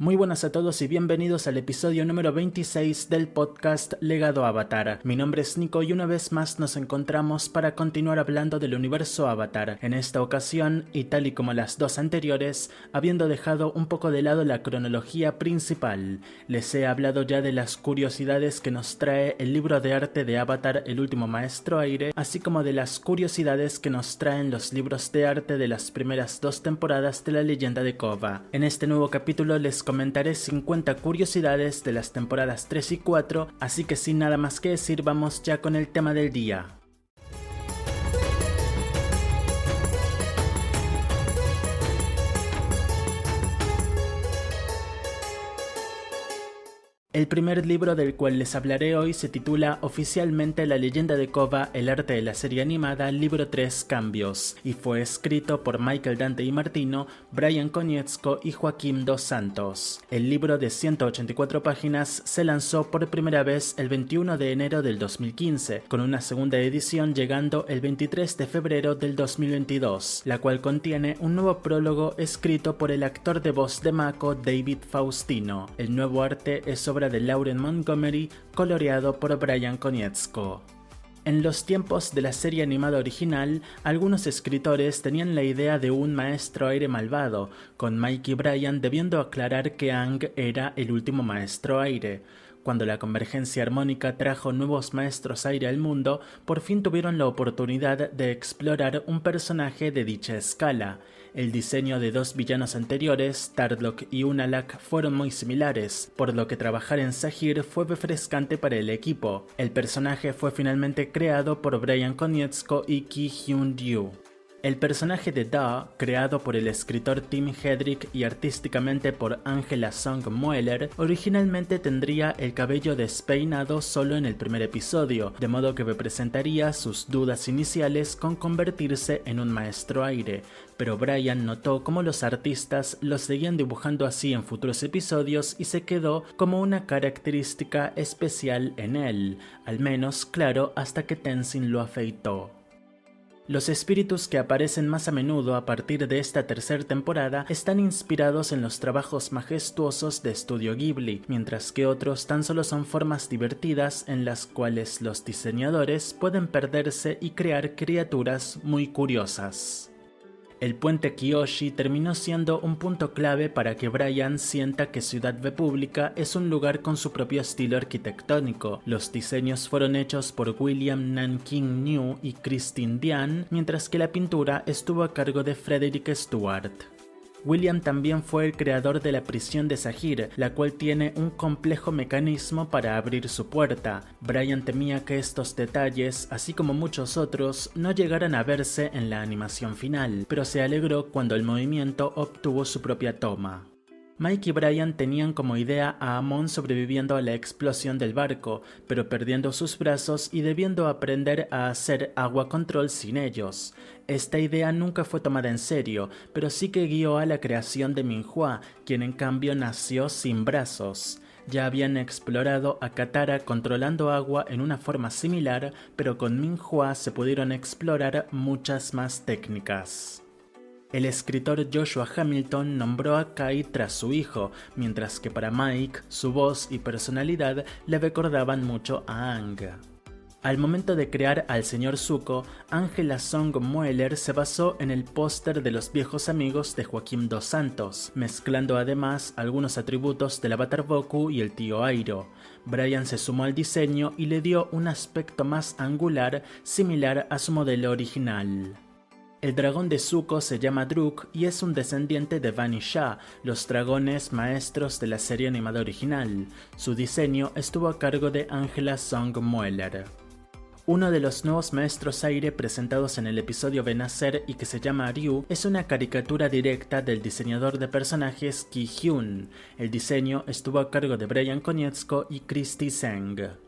Muy buenas a todos y bienvenidos al episodio número 26 del podcast Legado Avatar. Mi nombre es Nico y una vez más nos encontramos para continuar hablando del universo Avatar. En esta ocasión, y tal y como las dos anteriores, habiendo dejado un poco de lado la cronología principal. Les he hablado ya de las curiosidades que nos trae el libro de arte de Avatar, El último maestro aire, así como de las curiosidades que nos traen los libros de arte de las primeras dos temporadas de la leyenda de Korra. En este nuevo capítulo les comentaré 50 curiosidades de las temporadas 3 y 4, así que sin nada más que decir, vamos ya con el tema del día. El primer libro del cual les hablaré hoy se titula oficialmente La leyenda de Korra, el arte de la serie animada, libro 3, Cambios, y fue escrito por Michael Dante DiMartino, Bryan Konietzko y Joaquim dos Santos. El libro de 184 páginas se lanzó por primera vez el 21 de enero del 2015, con una segunda edición llegando el 23 de febrero del 2022, la cual contiene un nuevo prólogo escrito por el actor de voz de Mako, David Faustino. El nuevo arte es obra de Lauren Montgomery, coloreado por Bryan Konietzko. En los tiempos de la serie animada original, algunos escritores tenían la idea de un maestro aire malvado, con Mike y Bryan debiendo aclarar que Aang era el último maestro aire. Cuando la convergencia armónica trajo nuevos maestros aire al mundo, por fin tuvieron la oportunidad de explorar un personaje de dicha escala. El diseño de dos villanos anteriores, Tardok y Unalaq, fueron muy similares, por lo que trabajar en Saheer fue refrescante para el equipo. El personaje fue finalmente creado por Bryan Konietzko y Ki Hyun Ryu. El personaje de Da, creado por el escritor Tim Hedrick y artísticamente por Angela Song Mueller, originalmente tendría el cabello despeinado solo en el primer episodio, de modo que representaría sus dudas iniciales con convertirse en un maestro aire, pero Bryan notó cómo los artistas lo seguían dibujando así en futuros episodios y se quedó como una característica especial en él, al menos claro hasta que Tenzin lo afeitó. Los espíritus que aparecen más a menudo a partir de esta tercera temporada están inspirados en los trabajos majestuosos de Estudio Ghibli, mientras que otros tan solo son formas divertidas en las cuales los diseñadores pueden perderse y crear criaturas muy curiosas. El puente Kyoshi terminó siendo un punto clave para que Bryan sienta que Ciudad República es un lugar con su propio estilo arquitectónico. Los diseños fueron hechos por William Nanking New y Christine Diane, mientras que la pintura estuvo a cargo de Frederick Stewart. William también fue el creador de la prisión de Saheer, la cual tiene un complejo mecanismo para abrir su puerta. Bryan temía que estos detalles, así como muchos otros, no llegaran a verse en la animación final, pero se alegró cuando el movimiento obtuvo su propia toma. Mike y Bryan tenían como idea a Amon sobreviviendo a la explosión del barco, pero perdiendo sus brazos y debiendo aprender a hacer agua control sin ellos. Esta idea nunca fue tomada en serio, pero sí que guió a la creación de Minhua, quien en cambio nació sin brazos. Ya habían explorado a Katara controlando agua en una forma similar, pero con Minhua se pudieron explorar muchas más técnicas. El escritor Joshua Hamilton nombró a Kai tras su hijo, mientras que para Mike, su voz y personalidad le recordaban mucho a Aang. Al momento de crear al Sr. Zuko, Angela Song Mueller se basó en el póster de Los viejos amigos de Joaquim dos Santos, mezclando además algunos atributos del Avatar Boku y el tío Airo. Bryan se sumó al diseño y le dio un aspecto más angular, similar a su modelo original. El dragón de Zuko se llama Druk y es un descendiente de Van y Sha, los dragones maestros de la serie animada original. Su diseño estuvo a cargo de Angela Song Mueller. Uno de los nuevos maestros aire presentados en el episodio Renacer y que se llama Ryu es una caricatura directa del diseñador de personajes Ki Hyun. El diseño estuvo a cargo de Bryan Konietzko y Christy Zeng.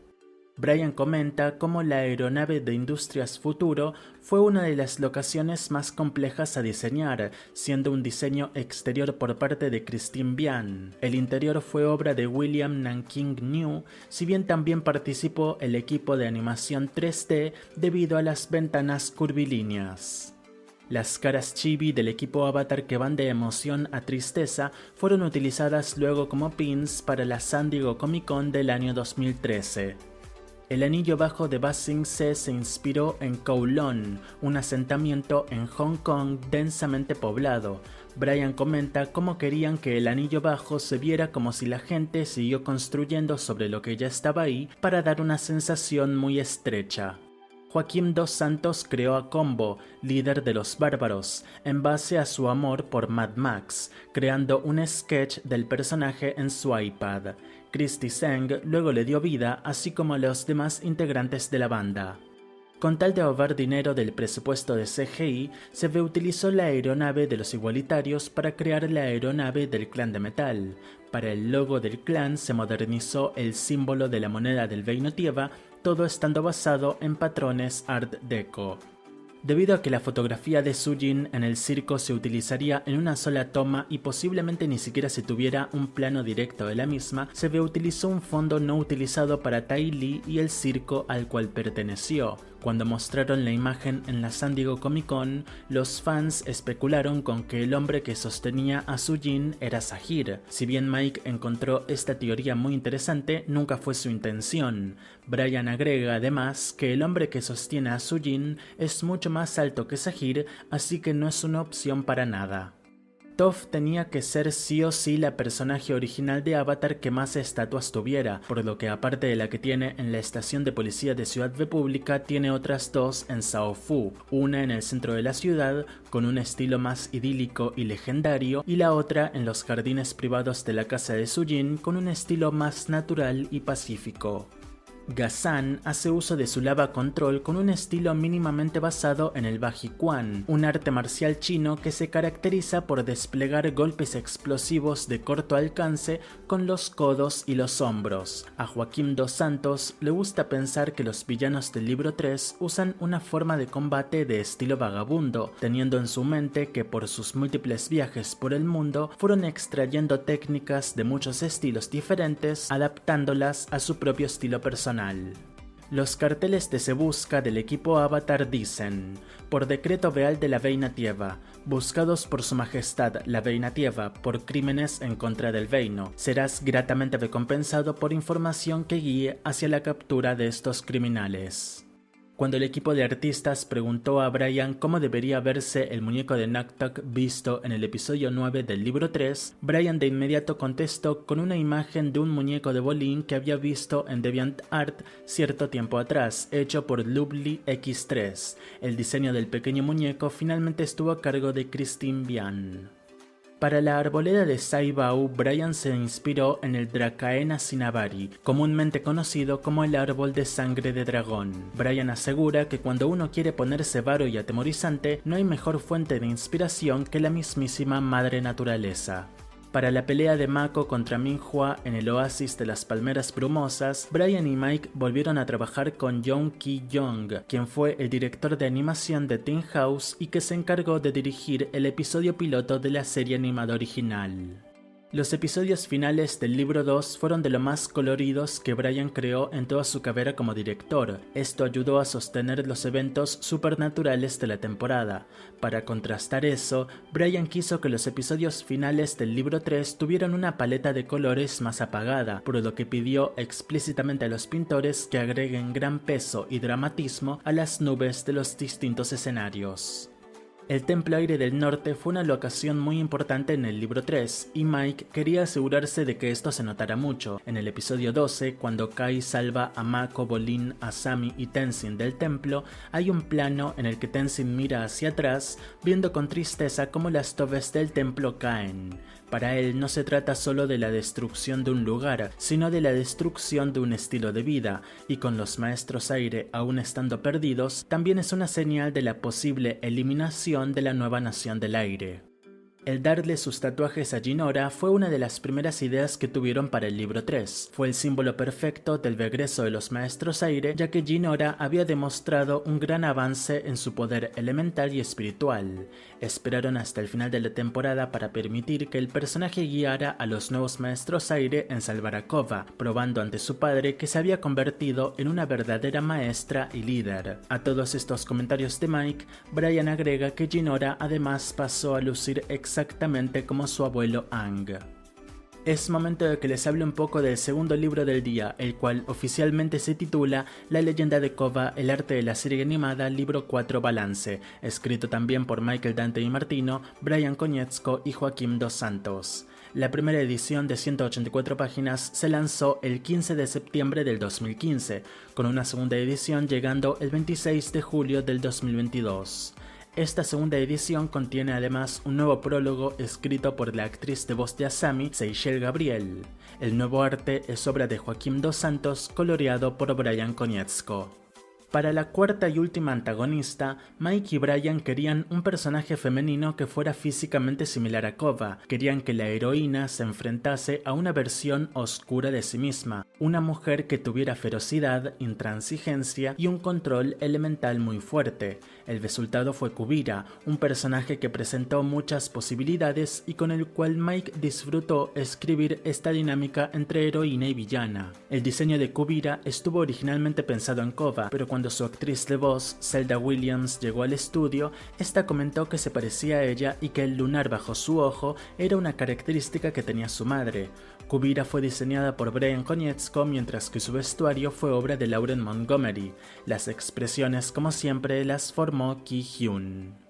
Bryan comenta cómo la aeronave de Industrias Futuro fue una de las locaciones más complejas a diseñar, siendo un diseño exterior por parte de Christine Bian. El interior fue obra de William Nanking New, si bien también participó el equipo de animación 3D debido a las ventanas curvilíneas. Las caras chibi del equipo Avatar que van de emoción a tristeza fueron utilizadas luego como pins para la San Diego Comic Con del año 2013. El anillo bajo de Ba Sing Se se inspiró en Kowloon, un asentamiento en Hong Kong densamente poblado. Brian comenta cómo querían que el anillo bajo se viera como si la gente siguió construyendo sobre lo que ya estaba ahí para dar una sensación muy estrecha. Joaquim dos Santos creó a Combo, líder de los bárbaros, en base a su amor por Mad Max, creando un sketch del personaje en su iPad. Christy Zeng luego le dio vida, así como a los demás integrantes de la banda. Con tal de ahorrar dinero del presupuesto de CGI, se reutilizó la aeronave de los igualitarios para crear la aeronave del clan de metal. Para el logo del clan se modernizó el símbolo de la moneda del Reino Tierra, todo estando basado en patrones Art Deco. Debido a que la fotografía de Sujin en el circo se utilizaría en una sola toma y posiblemente ni siquiera se tuviera un plano directo de la misma, se reutilizó un fondo no utilizado para Tai Li y el circo al cual perteneció. Cuando mostraron la imagen en la San Diego Comic Con, los fans especularon con que el hombre que sostenía a Sujin era Sahir. Si bien Mike encontró esta teoría muy interesante, nunca fue su intención. Brian agrega además que el hombre que sostiene a Sujin es mucho más alto que Sahir, así que no es una opción para nada. Toph tenía que ser sí o sí la personaje original de Avatar que más estatuas tuviera, por lo que aparte de la que tiene en la estación de policía de Ciudad República, tiene otras dos en Sao Fu, una en el centro de la ciudad, con un estilo más idílico y legendario, y la otra en los jardines privados de la casa de Sujin, con un estilo más natural y pacífico. Ghazan hace uso de su lava control con un estilo mínimamente basado en el Bajiquan, un arte marcial chino que se caracteriza por desplegar golpes explosivos de corto alcance con los codos y los hombros. A Joaquim dos Santos le gusta pensar que los villanos del libro 3 usan una forma de combate de estilo vagabundo, teniendo en su mente que por sus múltiples viajes por el mundo fueron extrayendo técnicas de muchos estilos diferentes, adaptándolas a su propio estilo personal. Los carteles de Se Busca del equipo Avatar dicen: por decreto real de la Reina Tierra, buscados por su majestad la Reina Tierra por crímenes en contra del reino, serás gratamente recompensado por información que guíe hacia la captura de estos criminales. Cuando el equipo de artistas preguntó a Brian cómo debería verse el muñeco de Naktak visto en el episodio 9 del libro 3, Brian de inmediato contestó con una imagen de un muñeco de Bolin que había visto en DeviantArt cierto tiempo atrás, hecho por Lovely X3. El diseño del pequeño muñeco finalmente estuvo a cargo de Christine Bian. Para la arboleda de Saibao, Brian se inspiró en el Dracaena Cinnabari, comúnmente conocido como el árbol de sangre de dragón. Brian asegura que cuando uno quiere ponerse varo y atemorizante, no hay mejor fuente de inspiración que la mismísima madre naturaleza. Para la pelea de Mako contra Minhua en el oasis de las palmeras brumosas, Brian y Mike volvieron a trabajar con Young Ki-young, quien fue el director de animación de Tin House y que se encargó de dirigir el episodio piloto de la serie animada original. Los episodios finales del libro 2 fueron de lo más coloridos que Brian creó en toda su carrera como director. Esto ayudó a sostener los eventos supernaturales de la temporada. Para contrastar eso, Brian quiso que los episodios finales del libro 3 tuvieran una paleta de colores más apagada, por lo que pidió explícitamente a los pintores que agreguen gran peso y dramatismo a las nubes de los distintos escenarios. El Templo Aire del Norte fue una locación muy importante en el libro 3, y Mike quería asegurarse de que esto se notara mucho. En el episodio 12, cuando Kai salva a Mako, Bolin, Asami y Tenzin del templo, hay un plano en el que Tenzin mira hacia atrás, viendo con tristeza cómo las torres del templo caen. Para él no se trata solo de la destrucción de un lugar, sino de la destrucción de un estilo de vida, y con los maestros aire aún estando perdidos, también es una señal de la posible eliminación de la nueva nación del aire. El darle sus tatuajes a Jinora fue una de las primeras ideas que tuvieron para el libro 3. Fue el símbolo perfecto del regreso de los Maestros Aire, ya que Jinora había demostrado un gran avance en su poder elemental y espiritual. Esperaron hasta el final de la temporada para permitir que el personaje guiara a los nuevos Maestros Aire en salvar a Kova, probando ante su padre que se había convertido en una verdadera maestra y líder. A todos estos comentarios de Mike, Brian agrega que Jinora además pasó a lucir exactamente como su abuelo Aang. Es momento de que les hable un poco del segundo libro del día, el cual oficialmente se titula La leyenda de Kova, el arte de la serie animada, libro 4 Balance, escrito también por Michael Dante y Martino, Brian Konietzko y Joaquim dos Santos. La primera edición de 184 páginas se lanzó el 15 de septiembre del 2015, con una segunda edición llegando el 26 de julio del 2022. Esta segunda edición contiene además un nuevo prólogo escrito por la actriz de voz de Asami, Seychelle Gabriel. El nuevo arte es obra de Joaquim dos Santos, coloreado por Brian Konietzko. Para la cuarta y última antagonista, Mike y Brian querían un personaje femenino que fuera físicamente similar a Kova. Querían que la heroína se enfrentase a una versión oscura de sí misma, una mujer que tuviera ferocidad, intransigencia y un control elemental muy fuerte. El resultado fue Kuvira, un personaje que presentó muchas posibilidades y con el cual Mike disfrutó escribir esta dinámica entre heroína y villana. El diseño de Kuvira estuvo originalmente pensado en Kova, pero cuando su actriz de voz, Zelda Williams, llegó al estudio, esta comentó que se parecía a ella y que el lunar bajo su ojo era una característica que tenía su madre. Kuvira fue diseñada por Brian Konietzko, mientras que su vestuario fue obra de Lauren Montgomery. Las expresiones, como siempre, las formó Ki Hyun.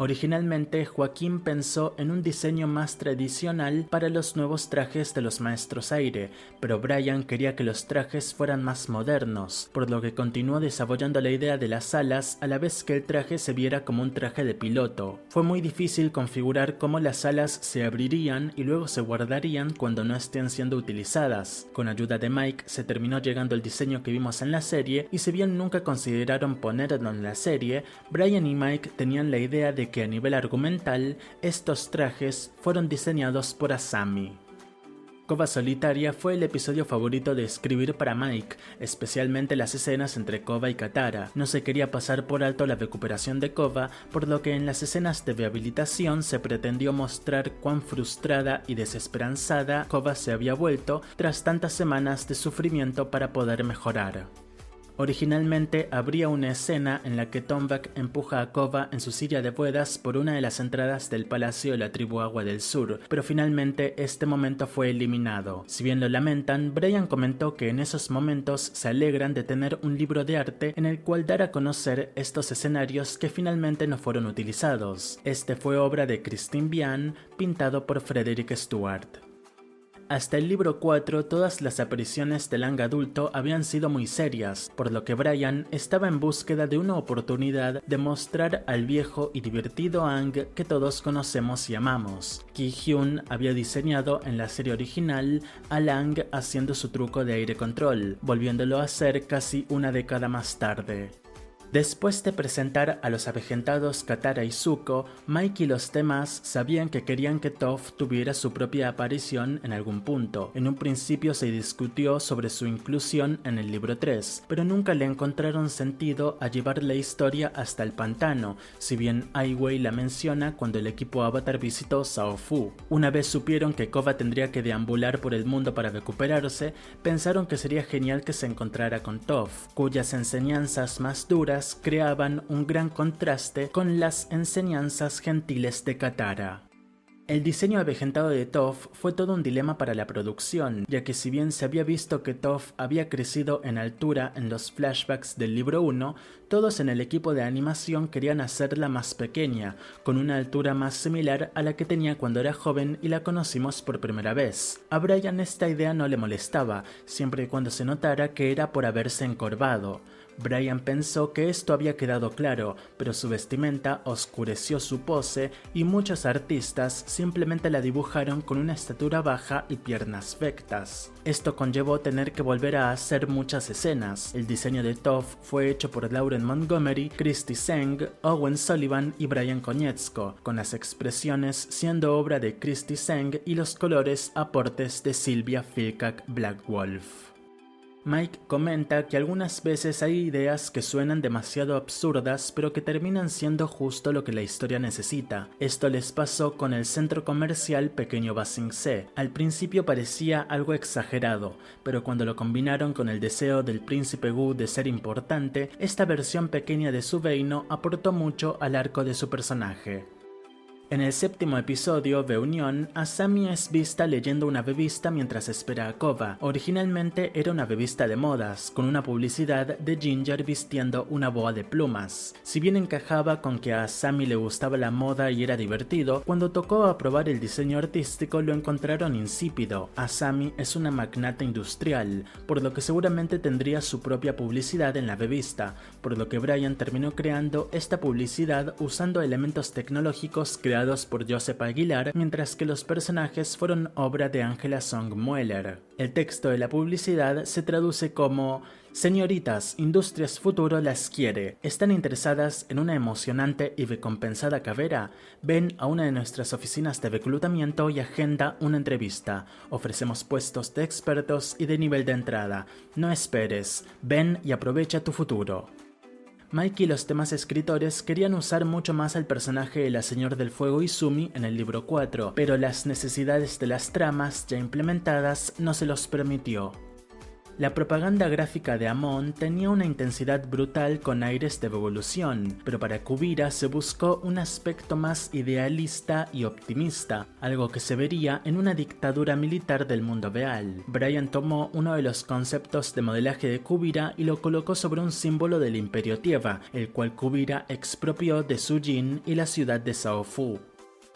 Originalmente, Joaquim pensó en un diseño más tradicional para los nuevos trajes de los Maestros Aire, pero Brian quería que los trajes fueran más modernos, por lo que continuó desarrollando la idea de las alas a la vez que el traje se viera como un traje de piloto. Fue muy difícil configurar cómo las alas se abrirían y luego se guardarían cuando no estén siendo utilizadas. Con ayuda de Mike se terminó llegando el diseño que vimos en la serie, y si bien nunca consideraron ponerlo en la serie, Brian y Mike tenían la idea de que a nivel argumental, estos trajes fueron diseñados por Asami. Kova Solitaria fue el episodio favorito de escribir para Mike, especialmente las escenas entre Kova y Katara. No se quería pasar por alto la recuperación de Kova, por lo que en las escenas de rehabilitación se pretendió mostrar cuán frustrada y desesperanzada Kova se había vuelto tras tantas semanas de sufrimiento para poder mejorar. Originalmente habría una escena en la que Tombak empuja a Kova en su silla de ruedas por una de las entradas del palacio de la tribu Agua del Sur, pero finalmente este momento fue eliminado. Si bien lo lamentan, Brian comentó que en esos momentos se alegran de tener un libro de arte en el cual dar a conocer estos escenarios que finalmente no fueron utilizados. Este fue obra de Christine Bian, pintado por Frederick Stewart. Hasta el libro 4, todas las apariciones del Aang adulto habían sido muy serias, por lo que Brian estaba en búsqueda de una oportunidad de mostrar al viejo y divertido Aang que todos conocemos y amamos. Ki Hyun había diseñado en la serie original al Aang haciendo su truco de aire control, volviéndolo a hacer casi una década más tarde. Después de presentar a los avejentados Katara y Zuko, Mike y los demás sabían que querían que Toph tuviera su propia aparición en algún punto. En un principio se discutió sobre su inclusión en el libro 3, pero nunca le encontraron sentido a llevar la historia hasta el pantano, si bien Ai Wei la menciona cuando el equipo Avatar visitó Sao Fu. Una vez supieron que Kova tendría que deambular por el mundo para recuperarse, pensaron que sería genial que se encontrara con Toph, cuyas enseñanzas más duras creaban un gran contraste con las enseñanzas gentiles de Katara. El diseño avejentado de Toph fue todo un dilema para la producción, ya que si bien se había visto que Toph había crecido en altura en los flashbacks del libro 1, todos en el equipo de animación querían hacerla más pequeña, con una altura más similar a la que tenía cuando era joven y la conocimos por primera vez. A Brian esta idea no le molestaba, siempre y cuando se notara que era por haberse encorvado. Brian pensó que esto había quedado claro, pero su vestimenta oscureció su pose y muchos artistas simplemente la dibujaron con una estatura baja y piernas rectas. Esto conllevó tener que volver a hacer muchas escenas. El diseño de Toph fue hecho por Lauren Montgomery, Christy Seng, Owen Sullivan y Brian Konietzko, con las expresiones siendo obra de Christy Seng y los colores aportes de Sylvia Filkak Blackwolf. Mike comenta que algunas veces hay ideas que suenan demasiado absurdas pero que terminan siendo justo lo que la historia necesita. Esto les pasó con el centro comercial Pequeño Ba Sing Se. Al principio parecía algo exagerado, pero cuando lo combinaron con el deseo del príncipe Wu de ser importante, esta versión pequeña de su reino aportó mucho al arco de su personaje. En el séptimo episodio de Unión, Asami es vista leyendo una revista mientras espera a Kova. Originalmente era una revista de modas, con una publicidad de Ginger vistiendo una boa de plumas. Si bien encajaba con que a Asami le gustaba la moda y era divertido, cuando tocó a probar el diseño artístico lo encontraron insípido. Asami es una magnate industrial, por lo que seguramente tendría su propia publicidad en la revista, por lo que Brian terminó creando esta publicidad usando elementos tecnológicos creados por Joseph Aguilar, mientras que los personajes fueron obra de Angela Song Mueller. El texto de la publicidad se traduce como: "Señoritas, Industrias Futuro las quiere. ¿Están interesadas en una emocionante y recompensada carrera? Ven a una de nuestras oficinas de reclutamiento y agenda una entrevista. Ofrecemos puestos de expertos y de nivel de entrada. No esperes. Ven y aprovecha tu futuro". Mike y los demás escritores querían usar mucho más al personaje de la Señor del Fuego Izumi en el libro 4, pero las necesidades de las tramas ya implementadas no se los permitió. La propaganda gráfica de Amon tenía una intensidad brutal con aires de revolución, pero para Kuvira se buscó un aspecto más idealista y optimista, algo que se vería en una dictadura militar del mundo real. Brian tomó uno de los conceptos de modelaje de Kuvira y lo colocó sobre un símbolo del Imperio Tierra, el cual Kuvira expropió de Sujin y la ciudad de Shaofu.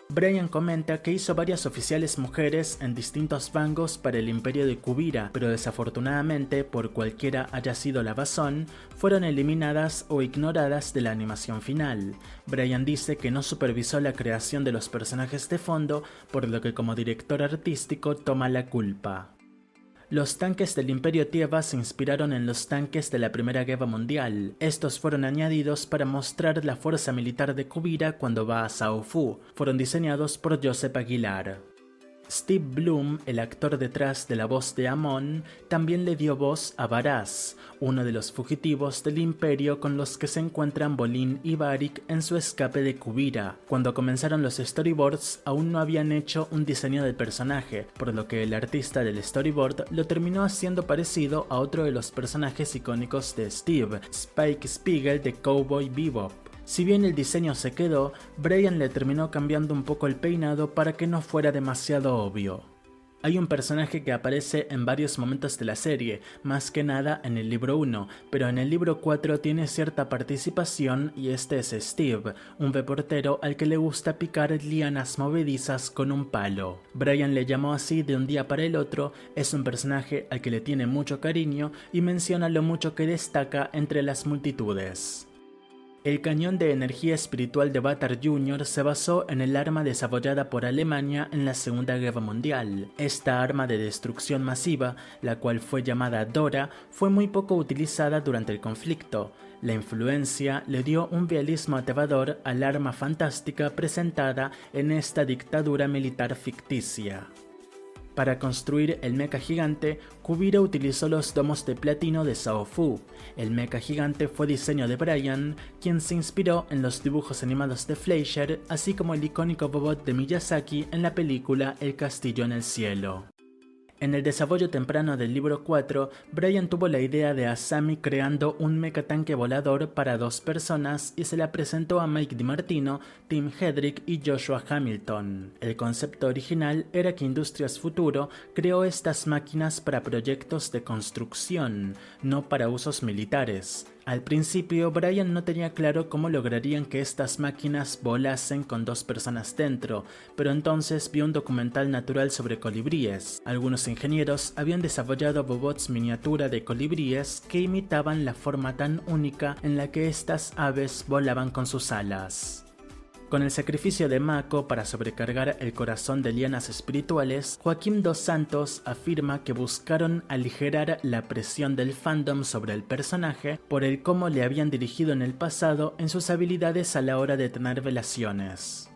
Brian comenta que hizo varias oficiales mujeres en distintos rangos para el imperio de Kuvira, pero desafortunadamente, por cualquiera haya sido la razón, fueron eliminadas o ignoradas de la animación final. Brian dice que no supervisó la creación de los personajes de fondo, por lo que como director artístico toma la culpa. Los tanques del Imperio Tierra se inspiraron en los tanques de la Primera Guerra Mundial. Estos fueron añadidos para mostrar la fuerza militar de Kuvira cuando va a Shaofu. Fueron diseñados por Joseph Aguilar. Steve Bloom, el actor detrás de la voz de Amon, también le dio voz a Varaz, uno de los fugitivos del Imperio con los que se encuentran Bolin y Varric en su escape de Kuvira. Cuando comenzaron los storyboards, aún no habían hecho un diseño del personaje, por lo que el artista del storyboard lo terminó haciendo parecido a otro de los personajes icónicos de Steve, Spike Spiegel de Cowboy Bebop. Si bien el diseño se quedó, Brian le terminó cambiando un poco el peinado para que no fuera demasiado obvio. Hay un personaje que aparece en varios momentos de la serie, más que nada en el libro 1, pero en el libro 4 tiene cierta participación y este es Steve, un reportero al que le gusta picar lianas movedizas con un palo. Brian le llamó así de un día para el otro, es un personaje al que le tiene mucho cariño y menciona lo mucho que destaca entre las multitudes. El cañón de energía espiritual de Vatar Jr. se basó en el arma desarrollada por Alemania en la Segunda Guerra Mundial. Esta arma de destrucción masiva, la cual fue llamada Dora, fue muy poco utilizada durante el conflicto. La influencia le dio un realismo aterrador al arma fantástica presentada en esta dictadura militar ficticia. Para construir el mecha gigante, Kuvira utilizó los domos de platino de Shaofu. El mecha gigante fue diseño de Brian, quien se inspiró en los dibujos animados de Fleischer, así como el icónico robot de Miyazaki en la película El Castillo en el Cielo. En el desarrollo temprano del libro 4, Brian tuvo la idea de Asami creando un mecatanque volador para 2 personas y se la presentó a Mike DiMartino, Tim Hedrick y Joshua Hamilton. El concepto original era que Industrias Futuro creó estas máquinas para proyectos de construcción, no para usos militares. Al principio, Brian no tenía claro cómo lograrían que estas máquinas volasen con 2 personas dentro, pero entonces vio un documental natural sobre colibríes. Algunos ingenieros habían desarrollado robots miniatura de colibríes que imitaban la forma tan única en la que estas aves volaban con sus alas. Con el sacrificio de Mako para sobrecargar el corazón de lianas espirituales, Joaquim dos Santos afirma que buscaron aligerar la presión del fandom sobre el personaje por el cómo le habían dirigido en el pasado en sus habilidades a la hora de tener relaciones.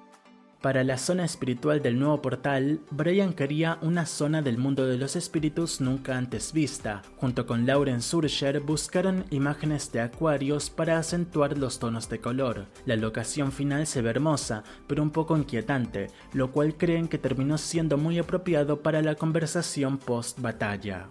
Para la zona espiritual del nuevo portal, Brian quería una zona del mundo de los espíritus nunca antes vista. Junto con Lauren Surger buscaron imágenes de acuarios para acentuar los tonos de color. La locación final se ve hermosa, pero un poco inquietante, lo cual creen que terminó siendo muy apropiado para la conversación post-batalla.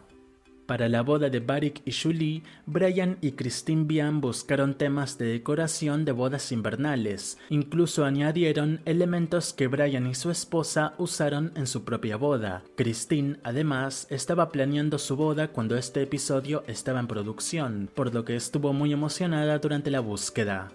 Para la boda de Varric y Julie, Brian y Christine Bian buscaron temas de decoración de bodas invernales. Incluso añadieron elementos que Brian y su esposa usaron en su propia boda. Christine, además, estaba planeando su boda cuando este episodio estaba en producción, por lo que estuvo muy emocionada durante la búsqueda.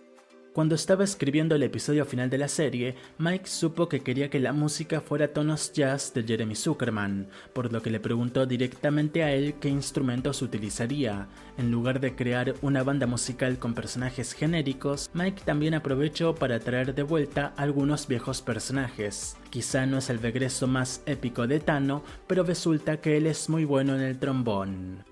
Cuando estaba escribiendo el episodio final de la serie, Mike supo que quería que la música fuera tonos jazz de Jeremy Zuckerman, por lo que le preguntó directamente a él qué instrumentos utilizaría. En lugar de crear una banda musical con personajes genéricos, Mike también aprovechó para traer de vuelta algunos viejos personajes. Quizá no es el regreso más épico de Tano, pero resulta que él es muy bueno en el trombón.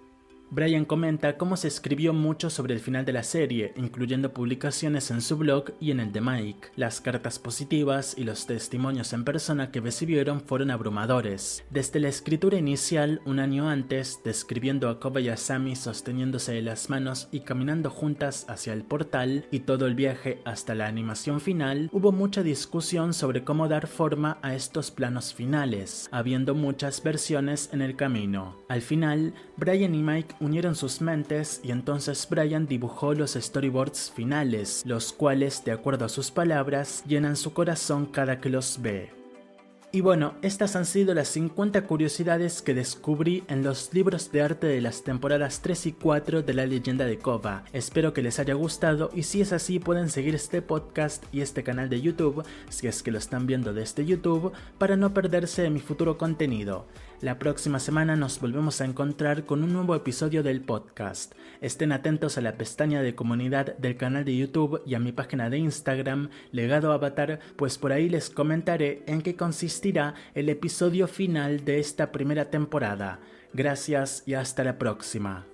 Brian comenta cómo se escribió mucho sobre el final de la serie, incluyendo publicaciones en su blog y en el de Mike. Las cartas positivas y los testimonios en persona que recibieron fueron abrumadores. Desde la escritura inicial, un año antes, describiendo a Koba y a Sammy sosteniéndose de las manos y caminando juntas hacia el portal, y todo el viaje hasta la animación final, hubo mucha discusión sobre cómo dar forma a estos planos finales, habiendo muchas versiones en el camino. Al final, Brian y Mike unieron sus mentes y entonces Brian dibujó los storyboards finales, los cuales, de acuerdo a sus palabras, llenan su corazón cada que los ve. Y bueno, estas han sido las 50 curiosidades que descubrí en los libros de arte de las temporadas 3 y 4 de La Leyenda de Korra. Espero que les haya gustado y si es así pueden seguir este podcast y este canal de YouTube, si es que lo están viendo desde YouTube, para no perderse de mi futuro contenido. La próxima semana nos volvemos a encontrar con un nuevo episodio del podcast. Estén atentos a la pestaña de comunidad del canal de YouTube y a mi página de Instagram, Legado Avatar, pues por ahí les comentaré en qué consistirá el episodio final de esta primera temporada. Gracias y hasta la próxima.